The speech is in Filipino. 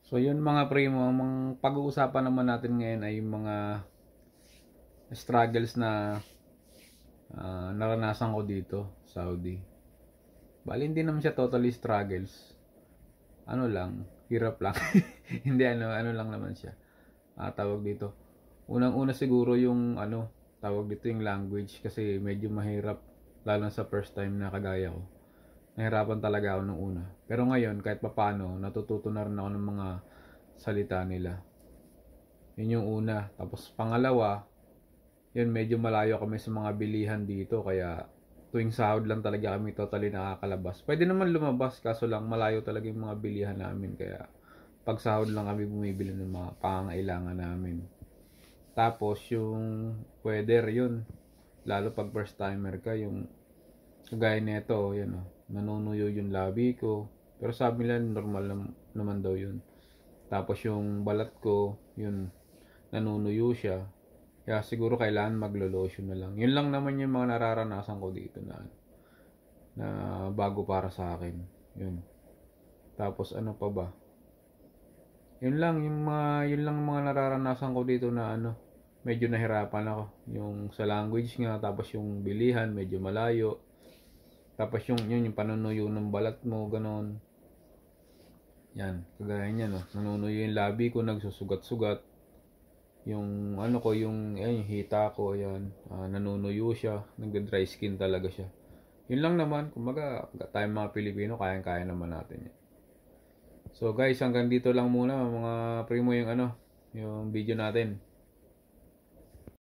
So yun mga primo, ang pag-uusapan naman natin ngayon ay yung mga struggles na naranasan ko dito, Saudi. Bali hindi naman siya totally struggles. Ano lang, hirap lang. Hindi ano lang naman siya. Tawag dito. Unang-una siguro yung tawag dito yung language kasi medyo mahirap lalo sa first time na kagaya ko. Nahirapan talaga ako nung una. Pero ngayon kahit papaano natututo na rin ako ng mga salita nila. Yun yung una. Tapos pangalawa, yun medyo malayo kami sa mga bilihan dito kaya tuwing sahod lang talaga kami totally nakakalabas. Pwede naman lumabas kaso lang malayo talaga yung mga bilihan namin kaya pag sahod lang kami bumibili ng mga pangangailangan namin. Tapos yung weather yun, lalo pag first timer ka, yung kagaya nito, yan nanunuyo yung labi ko. Pero sabi nila normal naman daw yun. Tapos yung balat ko, yun nanunuyo siya. Kaya siguro kailangan maglo-lotion na lang. Yun lang naman yung mga nararanasan ko dito na bago para sa akin. Yun. Tapos ano pa ba? Yun lang mga nararanasan ko dito na medyo nahirapan ako. Yung sa language nga, tapos yung bilihan, medyo malayo. Tapos yung panunuyo ng balat mo, ganon. Yan, kagaya niya, no. Nanunuyo yung labi ko, nagsusugat-sugat. Yung yung hita ko, yan. Nanunuyo siya, nagda-dry skin talaga siya. Yun lang naman, kumbaga, tayong mga Pilipino, kayang-kaya naman natin yan. So guys, hanggang dito lang muna mga primo yung yung video natin.